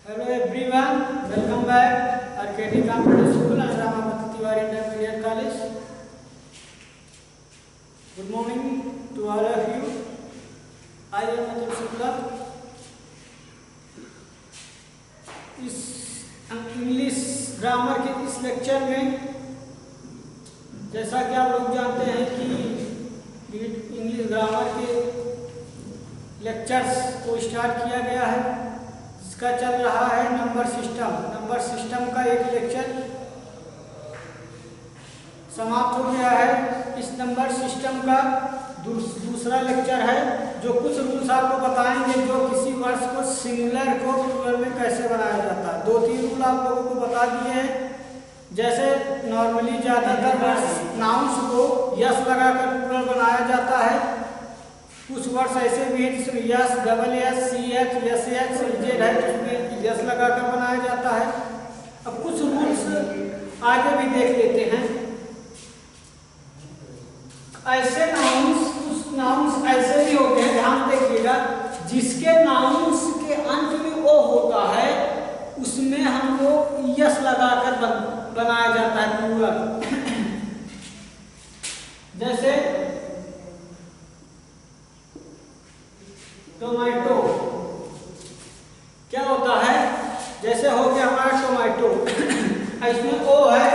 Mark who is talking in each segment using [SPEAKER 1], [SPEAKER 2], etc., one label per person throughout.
[SPEAKER 1] Hello everyone, welcome back RKT Computer School and Ramapati Tiwari Intermediate College. Good morning to all of you. I am Atul Shukla. इस English grammar के इस lecture में जैसा कि आप लोग जानते हैं कि इंग्लिश ग्रामर के लेक्चर्स को स्टार्ट किया गया है, इसका चल रहा है नंबर सिस्टम का एक लेक्चर समाप्त हो गया है। इस नंबर सिस्टम का दूसरा लेक्चर है जो कुछ रूल्स आपको बताएंगे जो किसी वर्ड्स को सिंगुलर को प्लूरल में कैसे बनाया जाता है। 2-3 रूल आप लोगों को बता दिए हैं। जैसे नॉर्मली ज़्यादातर वर्ड्स नाउन्स को यस लगाकर प्लूरल बनाया जाता है। कुछ वर्ड्स ऐसे भी हैं जिसमें S, double S, C H, S H, Z है, जिसमें यस लगाकर बनाया जाता है। अब कुछ रूल्स आगे भी देख लेते हैं। ऐसे कुछ नाउन्स ऐसे भी होते हैं, ध्यान देखिएगा, जिसके नाउन्स के अंत में ओ होता है उसमें हम लोग यस लगाकर बनाया जाता है प्लूरल। जैसे टोमेटो क्या होता है, जैसे हो गया हमारा टोमेटो, इसमें ओ है,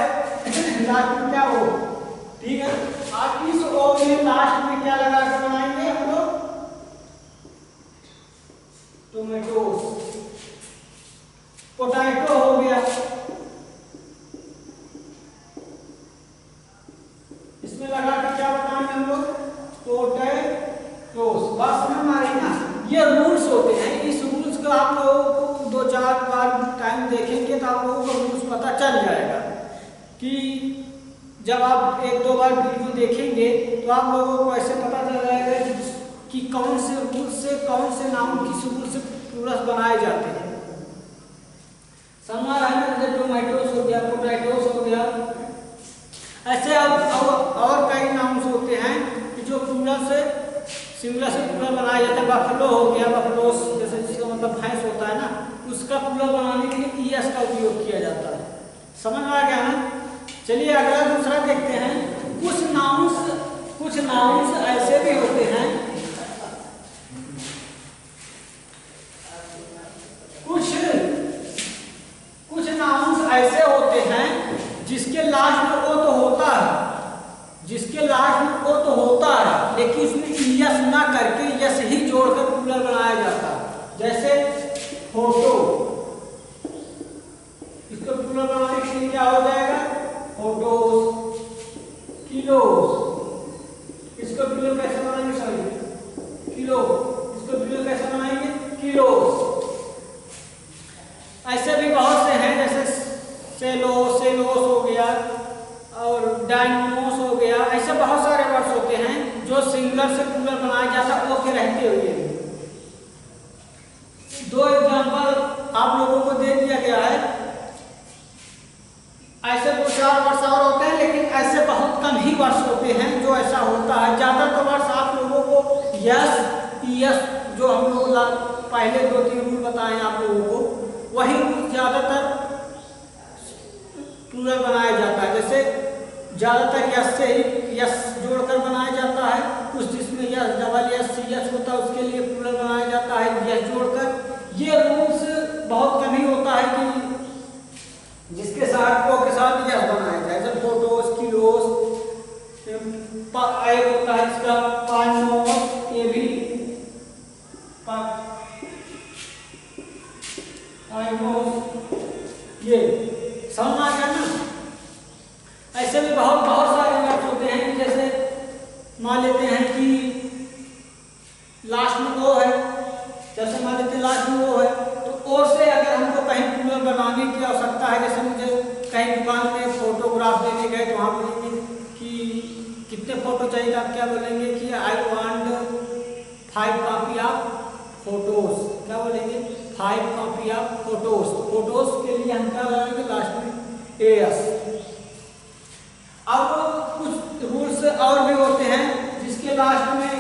[SPEAKER 1] लास्ट में क्या हो, ठीक है। आप इस ओ में लास्ट में क्या लगा कर बनाएंगे हम लोग, टोमेटोस। पोटैटो हो गया, इसमें लगा कर क्या बनाएंगे हम लोग, पोटैटोस। बस में हमारे ना ये रूल्स होते हैं। इस रूल्स को आप लोगों को 2-4 बार टाइम देखेंगे तो आप लोगों को रूल्स पता चल जाएगा कि जब आप 1-2 बार वीडियो देखेंगे तो आप लोगों को ऐसे पता चल जाएगा कि कौन से रूल से कौन से नाउन किस रूल से प्लूरल बनाए जाते हैं। समझ है ना, जैसे टोमेटोस हो गया, पोटैटोस हो गया, ऐसे और कई नाउन्स होते हैं कि जो प्लूरल से सिंगुलर से प्लूरल बनाया जाता है। बफलो हो गया, बफलोस, जैसे जिसका मतलब भैंस होता है ना, उसका प्लूरल बनाने के लिए ईएस का उपयोग किया जाता है। समझ में आ गया ना। चलिए अगला दूसरा देखते हैं। कुछ नाउन्स ऐसे भी होते हैं, कुछ नाउन्स ऐसे होते हैं जिसके लास्ट में ओ तो होता है, लेकिन इसमें यस ना करके यस ही जोड़कर प्लूरल बनाया जाता है। जैसे फोटो, इसको प्लूरल बनाने के लिए क्या हो जाएगा, फोटोस। किलोस, इसको प्लूरल कैसे बनाएंगे, सॉरी किलो, इसको प्लूरल कैसे बनाएंगे, किलोस। ऐसे भी बहुत से हैं, जैसे सेलोस हो गया और डायनोस हो गया। ऐसे बहुत सारे वर्ड्स होते हैं जो सिंगुलर से प्लूरल बनाया जाता है ओ के रहते हुए। 2 एग्जांपल आप लोगों को दे दिया गया है। ऐसे 2-4 वर्ड्स और होते हैं, लेकिन ऐसे बहुत कम ही वर्ड्स होते हैं जो ऐसा होता है। ज्यादातर वर्ड्स आप लोगों को यस, जो हम लोग पहले 2-3 रूल बताए आप लोगों को, वही ज्यादातर प्लूरल बनाया जाता है। जैसे ज्यादातर यस से ही यस जोड़कर बनाया जाता है। कुछ जिसमें S, double S, C H होता है उसके लिए प्लूरल बनाया जाता है यस जोड़कर। ये रूल्स बहुत कम ही होता है कि जिसके साथ को के साथ यस बनाया जाए। जैसे फोटोस, किलोस, एक होता है इसका पाइनोस, ये भी ये समझ आ गया ना। ऐसे भी बहुत सारे वर्ड्स होते हैं। जैसे मान लेते हैं कि लास्ट में ओ है, जैसे मान लेते हैं लास्ट में ओ है, तो ओ से अगर हमको कहीं प्लूरल बनाने की आवश्यकता है, जैसे मुझे कहीं दुकान में फोटोग्राफ देने गए तो वहाँ बोलेंगे कि कितने फोटो चाहिए, आप क्या बोलेंगे कि I want 5 copy of photos. क्या बोलेंगे, 5 कॉपी ऑफ फोटोज। फोटोज के लिए हम क्या लगाएंगे, लास्ट में एस। अब कुछ रूल्स और भी होते हैं जिसके लास्ट में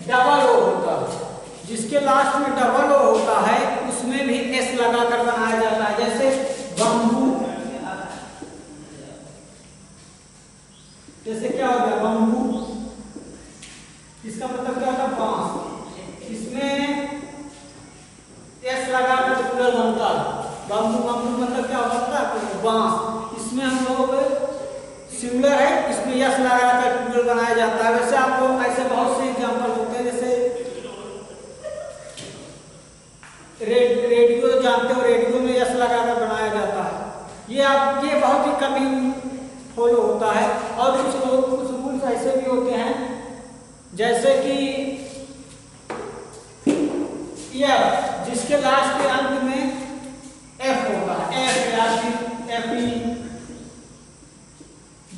[SPEAKER 1] डबल ओ होता है, जिसके लास्ट में डबल ओ होता है उस बम्बू, बम्बू मतलब क्या होता है? बांस। इसमें हम लोग सिंगुलर है, इसमें यस लगाकर प्लूरल बनाया जाता है। वैसे आपको ऐसे बहुत से एग्जांपल होते हैं, जैसे रेडियो जानते हो, रेडियो में यस लगाकर बनाया जाता है। ये बहुत ही कमी फॉलो होता है। और कुछ रूल्स ऐसे भी होते हैं, जैसे कि एफ, जिसके लास्ट के अंत में एफ होता है, एफ या फिर एफ ई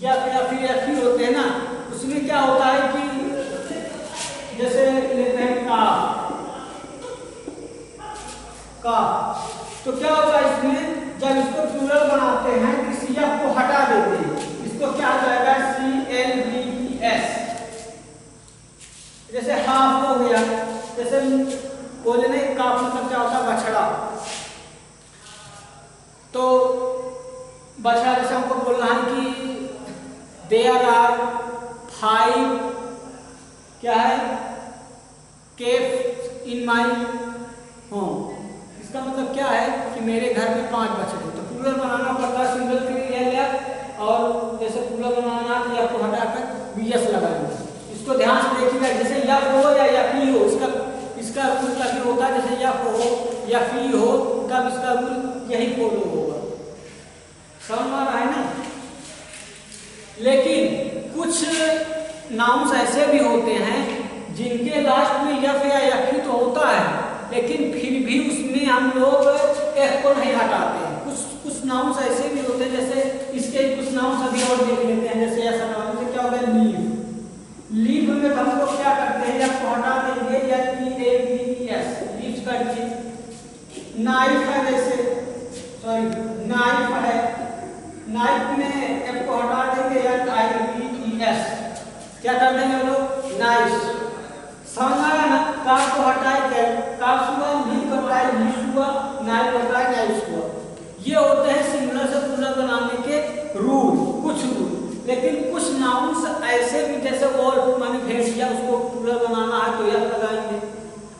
[SPEAKER 1] या फिर एफ ई होते हैं ना, उसमें क्या होता है कि जैसे लेते हैं का, तो क्या होता है इसमें, जब इसको प्लूरल बनाते हैं तो इस एफ को हटा देते हैं, इसको क्या हो जाएगा? CLVES। जैसे हाफ हो गया, जैसे बोलने का मतलब क्या होता है? बछड़ा। तो बछड़ा जैसे हमको बोलना है कि देयर आर 5 क्या है केव्स इन माई होम। इसका मतलब क्या है कि मेरे घर में 5 बछड़े। तो प्लूरल बनाना पड़ता है, सिंगल के लिए एफ, और जैसे प्लूरल बनाना तो एफ को हटाकर VS लगाएंगे। इसको ध्यान से देखिएगा, जैसे एफ हो या एफ ई हो, इसका रूल तभी होता है। जैसे एफ हो या फी हो तब इसका रूल यही फॉलो होगा। समझ आ रहा है ना? लेकिन कुछ नाउन्स ऐसे भी होते हैं जिनके लास्ट में एफ या एफ ई तो होता है, लेकिन फिर भी उसमें हम लोग एफ को नहीं हटाते हैं। कुछ नाउन्स ऐसे भी होते हैं, जैसे इसके कुछ नाउन्स अभी और देख लेते हैं। जैसे ऐसा नाउन से क्या होता है? लीव। लीव में हम लोग क्या करते हैं? एफ को हटा देंगे, LEAVES, लीव्स कर दिए। नाइफ है, जैसे सॉरी नाइफ है, नाइफ में एफ को हटा देंगे, NIVES, क्या कर देंगे हम लोग? नाइफ। समझ आया ना? काफ को हटाए, काफ हुआ, लीव कटाए, लीव हुआ, नाइफ कटाए, नाइफ हुआ। ये होते हैं सिंगुलर से प्लूरल बनाने के रूल, कुछ रूल। लेकिन कुछ नाउन्स ऐसे भी, जैसे वॉल माने भेड़िया, उसको प्लूरल बनाना है तो एफ लगाएंगे।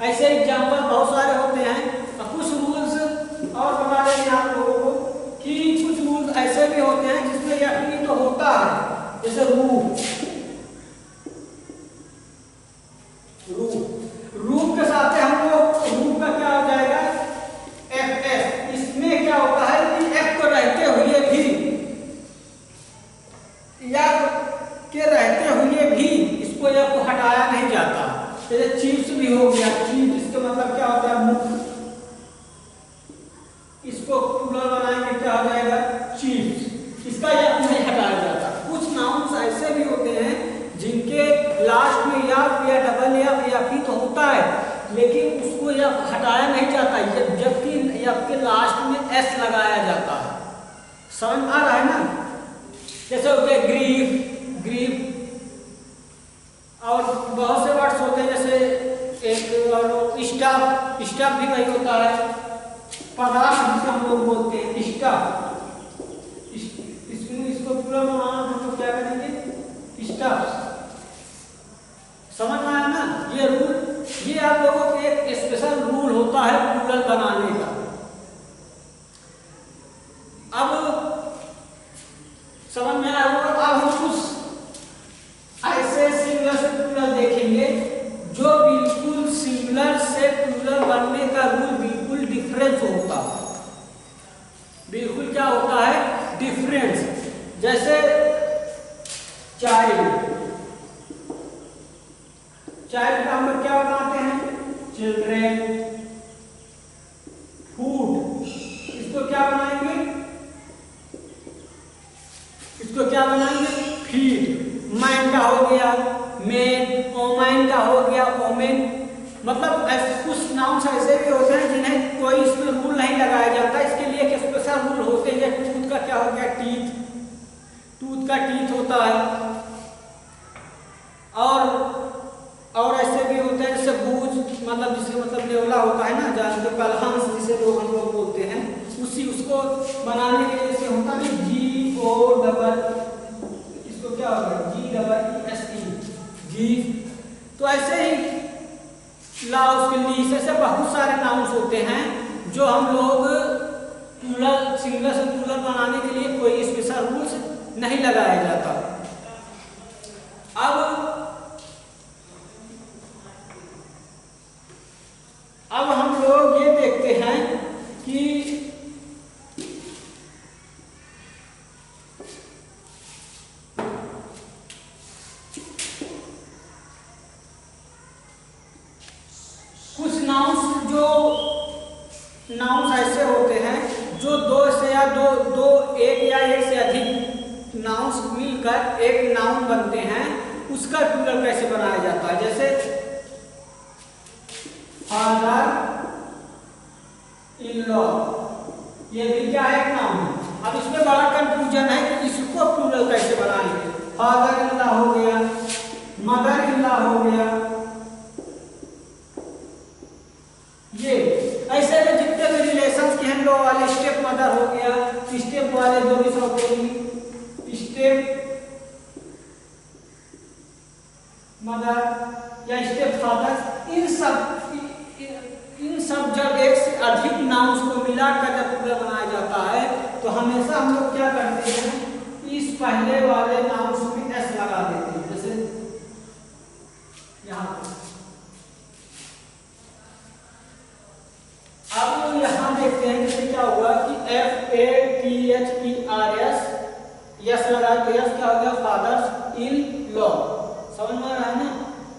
[SPEAKER 1] ऐसे एग्जांपल बहुत सारे होते हैं। कुछ रूल्स और बता देंगे आप लोगों को कि कुछ रूल्स ऐसे भी होते हैं जिसमें एफ तो होता है, जैसे रूफ के साथ हम लोग रूफ का क्या हो जाएगा? FS। इसमें क्या होता है कि एफ को रहते हुए भी या के रहते हुए भी इसको एफ को हटाया नहीं जाता। जैसे चीप्स भी हो गया, चीप, इसका मतलब क्या होता है? मुख। इसको प्लूरल बनाएंगे, क्या हो जाएगा? चीप्स। इसका एफ नहीं हटाया जाता। कुछ नाउन्स ऐसे भी होते हैं जिनके लास्ट में या डबल या फी तो होता है, लेकिन उसको या हटाया नहीं जाता, जबकि एफ के लास्ट में एस लगाया जाता है। समझ आ रहा है ना? जैसे हो गया ग्रीफ, और बहुत से वर्ड्स होते हैं, जैसे एक और स्टाफ भी वही होता है। पदार्थ जिसे हम लोग बोलते हैं स्टाफ, इसको पूरा बनाना हम लोग क्या करेंगे? स्टाफ। समझ में आया ना? ये रूल, ये आप लोगों के एक स्पेशल रूल होता है प्लूरल बनाने का। अब समझ में आया होगा। अब हम कुछ ऐसे सिंगुलर से प्लूरल देखेंगे जो बिल्कुल सिंगुलर से प्लूरल बनने का रूल बिल्कुल डिफरेंस होता है। बिल्कुल क्या होता है? डिफरेंस। जैसे चाइल्ड का हम लोग क्या बनाते हैं? चिल्ड्रेन। फूड, इसको क्या बनाएंगे? फीड। मैन का हो गया मेन, ओमैन का हो गया ओमेन। मतलब ऐसे कुछ नाउन्स ऐसे भी होते हैं जिन्हें कोई इसमें रूल नहीं लगाया जाता, इसके लिए एक स्पेशल रूल होते हैं। टूथ का क्या हो गया? टीथ, टूथ का टीथ होता है। और ऐसे भी होते हैं जैसे बूझ, मतलब जिसके मतलब नेवला होता है ना, जानते कलहंस जिसे लोग हम लोग बोलते हैं, उसको बनाने के लिए होता है GO, इसको क्या होगा? GEESE, गीफ। तो ऐसे ही लाउस, लीस, ऐसे बहुत सारे नाउन्स होते हैं जो हम लोग प्लूरल सिंगुलर से प्लूरल बनाने के लिए कोई स्पेशल रूल्स नहीं लगाया जाता। अब हम लोग ये देखते हैं कि कुछ नाउन्स ऐसे होते हैं जो दो से या एक या एक से अधिक नाउन्स मिलकर एक नाउन बनते हैं, उसका प्लूरल कैसे बनाया जाता है। जैसे फादर इन लॉ, ये भी क्या है, एक नाउन है। अब इसमें बड़ा कंफ्यूजन है कि इसको प्लूरल कैसे बनाएंगे। फादर इन लॉ हो गया, मदर इन लॉ हो गया, ये ऐसे में जितने भी रिलेशंस के हैं लो वाले, स्टेप मदर हो गया, स्टेप वाले जो भी सब स्टेप मदर या स्टेप फादर, इन सब जब एक से अधिक नाउन्स को मिलाकर जब प्लूरल बनाया जाता है तो हमेशा हम लोग क्या करते हैं, इस पहले वाले नाउन्स में एस लगा देते हैं। जैसे यहाँ अब यहाँ देखते हैं जैसे क्या हुआ कि FATHERS यस लगा तो यस क्या हो गया, फादर्स इन लॉ, समझ में आ रहा है ना।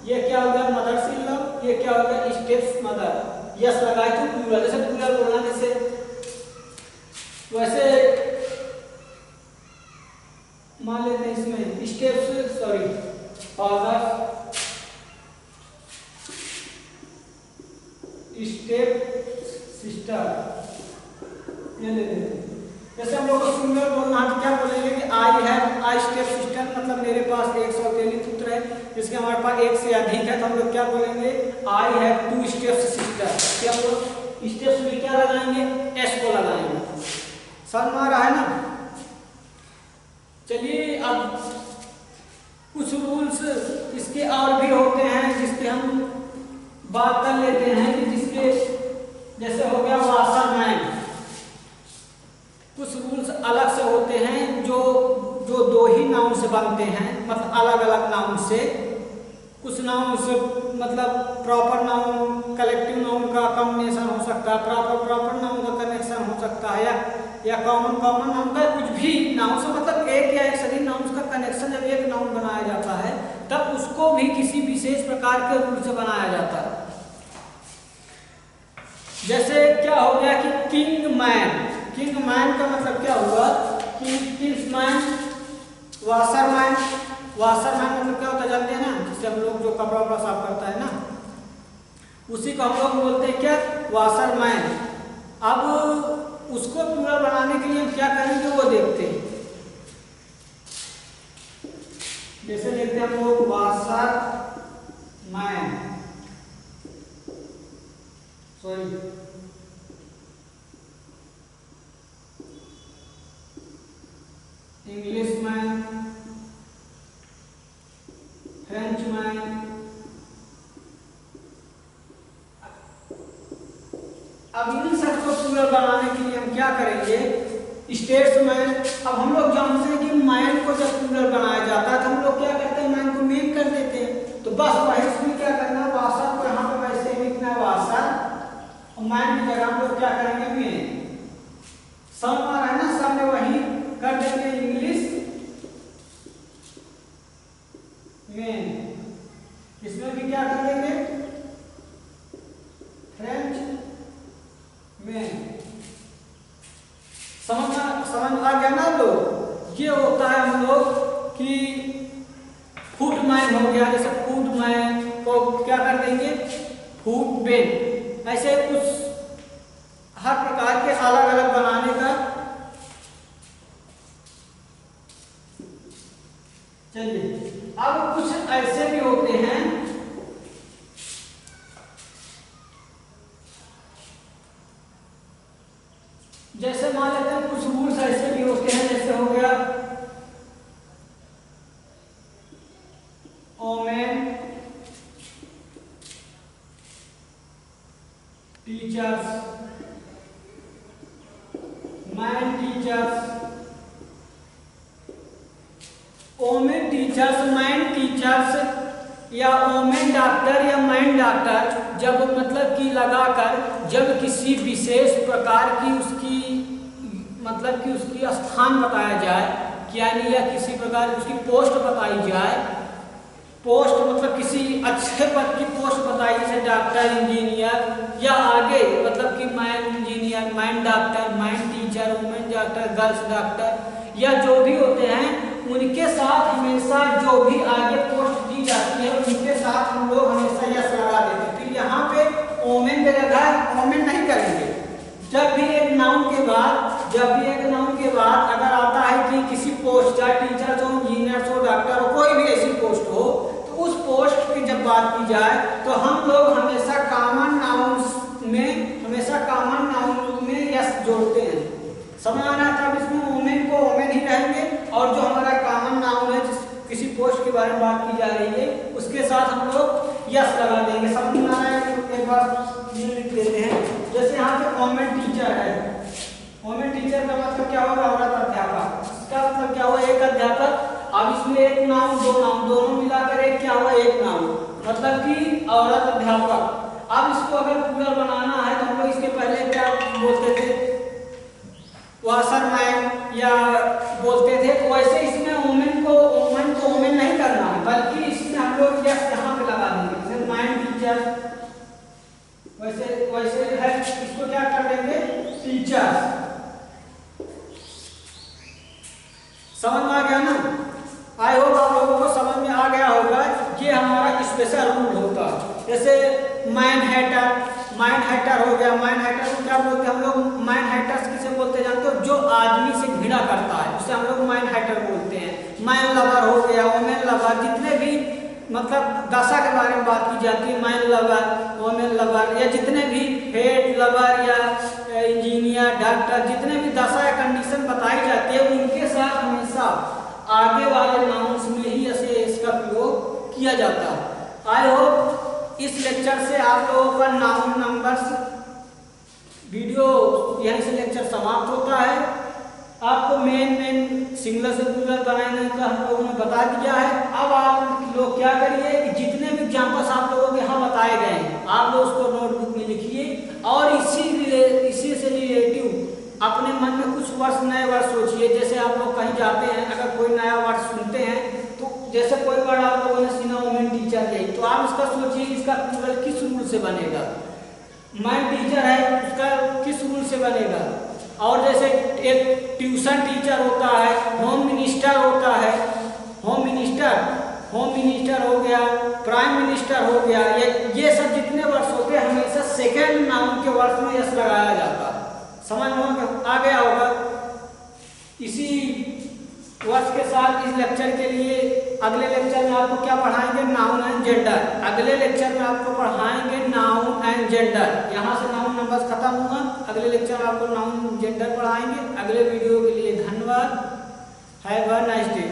[SPEAKER 1] ये क्या हो गया, मदर्स इन लॉ, ये क्या हो गया, स्टेप्स मदर, यस लगाए तो प्लूरल। जैसे प्लूरल बोलना जैसे वैसे मान लेते हैं इसमें steps, sorry father step sister, ये ले लेते हैं। जैसे हम लोग को सिंगल बोलना है तो क्या बोलेंगे कि आई स्टेप सिस्टर, मतलब मेरे पास एक सौतेली पुत्र है, जिसके हमारे पास एक से अधिक है, तो हम लोग क्या बोलेंगे, आई हैव 2 स्टेप सिस्टर। क्या हम लोग स्टेप्स में क्या लगाएंगे, एस को लगाएंगे। समझ में आ रहा है ना। चलिए अब कुछ रूल्स इसके और भी होते हैं जिसके हम बात कर लेते हैं कि जिसके जैसे हो गया वाशरमैन, कुछ रूल्स अलग से होते हैं जो दो ही नाउन से बनते हैं, मतलब अलग अलग नाउन से। कुछ नाउन से मतलब प्रॉपर नाउन कलेक्टिव नाउन का कॉम्बिनेशन हो सकता है, प्रॉपर नाउन का कनेक्शन हो सकता है, या कॉमन नाउन का कुछ भी नाउन से, मतलब एक या एक से अधिक नाउन का कनेक्शन जब एक नाउन बनाया जाता है तब उसको भी किसी विशेष प्रकार के रूल से बनाया जाता है। जैसे क्या हो गया कि किंग मैन का मतलब क्या हुआ कि किंग्समैन, वाशरमैन मतलब क्या होता है जानते हैं ना, जिससे हम लोग जो कपड़ा साफ करता है ना, उसी को हम लोग बोलते हैं क्या, वाशरमैन। अब उसको प्लूरल बनाने के लिए हम क्या करेंगे वो देखते हैं। जैसे देखते हैं हम लोग वाशरमैन, सॉरी इंग्लिशमैन, फ्रेंचमैन, अब इन सबको प्लूरल बनाने के लिए हम क्या करेंगे, स्टेट्समैन। अब हम लोग जानते हैं कि मैन को जब प्लूरल बनाया जाता है तो हम लोग क्या करते हैं, मैन को मेन कर देते हैं, तो बस वही इसमें क्या करना है, वाशर को यहाँ पे वैसे ही लिखना है वाशर, और मैन की जगह हम लोग क्या करेंगे, मेन। समझ में आ रहा है ना, सामने वही कर देंगे इंग्लिश मेन, इसमें भी क्या कर देंगे, फ्रेंच मेन। समझ आ गया ना लोग। ये होता है हम लोग कि फूटमैन हो गया, जैसे फूटमैन को क्या कर देंगे, फूटमैन। ऐसे कुछ हर प्रकार के अलग अलग बनाने का। चलिए अब कुछ ऐसे भी होते हैं जैसे मान लेते हैं कुछ रूल्स ऐसे भी होते हैं, जैसे हो गया women, teachers, man teachers, women teachers, man teachers या वोमेन डॉक्टर या मैन डॉक्टर, जब मतलब कि लगाकर जब किसी विशेष प्रकार की उसकी मतलब कि उसकी स्थान बताया जाए, यानी या किसी प्रकार की उसकी पोस्ट बताई जाए, पोस्ट मतलब किसी अच्छे पद की पोस्ट बताई, जैसे डॉक्टर, इंजीनियर या आगे मतलब कि man engineer, man doctor, man teacher, women doctor, girls doctor या जो भी होते हैं, उनके साथ हमेशा जो भी आगे पोस्ट दी जाती है उनके साथ हम लोग हमेशा यस लगा देते हैं। फिर यहाँ पे वोमेन के जगह वोमेन नहीं करेंगे। जब भी एक नाउन के बाद अगर आता है कि किसी पोस्ट, चाहे टीचर हो, इंजीनियर हो, डॉक्टर हो, कोई भी ऐसी पोस्ट हो, तो उस पोस्ट की जब बात की जाए तो हम लोग हमेशा कॉमन नाउन में यस जोड़ते हैं। समझ आना, तब इसमें वोमेन को वोमेन ही रहेंगे और जो हमारा कॉमन नाउन है, किसी पोस्ट के बारे में बात की जा रही है, उसके साथ हम लोग यस लगा देंगे। समझ में आ रहा है? एक बार ये लिख देते हैं, जैसे यहाँ पे वोमेन टीचर है, वोमेन टीचर का मतलब क्या होगा? औरत अध्यापक। इसका मतलब क्या हुआ? एक अध्यापक। अब इसमें एक नाउन, दो नाउन, दोनों मिलाकर एक क्या हुआ? एक नाउन, मतलब कि औरत अध्यापक। अब इसको अगर प्लूरल बनाना है तो हम लोग इसके पहले क्या बोलते थे? वाशरमैन या बोलते थे। वैसे इसमें वोमेन को वोमेन नहीं करना है, बल्कि इसमें हम लोग यस यहाँ पे लगा देंगे, जैसे मैन टीचर, वैसे है, इसको क्या कर देंगे? टीचर्स। समझ में आ गया ना? आई होप आप लोगों को समझ में आ गया होगा। ये हमारा स्पेशल रूल होता है। जैसे मैन हैटर हो गया। मैन हैटर को क्या बोलते हैं हम लोग? मैन हैटर्स किसे बोलते जानते हो? जो आदमी से घृणा करता है उसे हम लोग मैन हैटर बोलते हैं। मैन लवर हो गया, वोमेन लवर, जितने भी मतलब दशा के बारे में बात की जाती है, मैन लवर, वोमेन लवर या जितने भी हेड लवर या इंजीनियर, डॉक्टर, जितने भी दशा या कंडीशन बताई जाती है उनके साथ हमेशा आगे वाले नाउन्स में ही ऐसे इसका प्रयोग किया जाता है। आई होप इस लेक्चर से आप लोगों का नाउन नंबर्स वीडियो यहीं से लेक्चर समाप्त होता है। आपको मेन सिंगुलर से प्लूरल बनाने का हम लोगों ने बता दिया है। अब आप लोग क्या करिए कि जितने भी एग्जाम्पल्स आप लोगों के यहाँ बताए गए हैं आप लोग उसको नोटबुक में लिखिए और इसी से रिलेटिव अपने मन में कुछ वर्ड, नए वर्ड सोचिए। जैसे आप लोग कहीं जाते हैं, अगर कोई नया वर्ड सुनते हैं तो जैसे कोई वर्ड आप लोगों ने सुना वोमेन टीचर है, तो आप इसका सोचिए इसका प्लूरल किस रूल से बनेगा। मैन टीचर है, उसका किस रूल से बनेगा। और जैसे एक ट्यूशन टीचर होता है, होम मिनिस्टर होता है, होम मिनिस्टर हो गया, प्राइम मिनिस्टर हो गया, ये सब जितने वर्ड्स होते हैं हमेशा सेकेंड नाउन के वर्ड्स में यस लगाया जाता है। समझ में आ गया होगा। इसी वर्ड्स के साथ इस लेक्चर के लिए अगले लेक्चर में आपको क्या पढ़ाएंगे? Noun and gender. अगले लेक्चर में आपको पढ़ाएंगे नाउन एंड जेंडर। यहाँ से नाउन नंबर्स खत्म हुआ, अगले लेक्चर में आपको नाउन जेंडर पढ़ाएंगे। अगले वीडियो के लिए धन्यवाद। Have a nice day.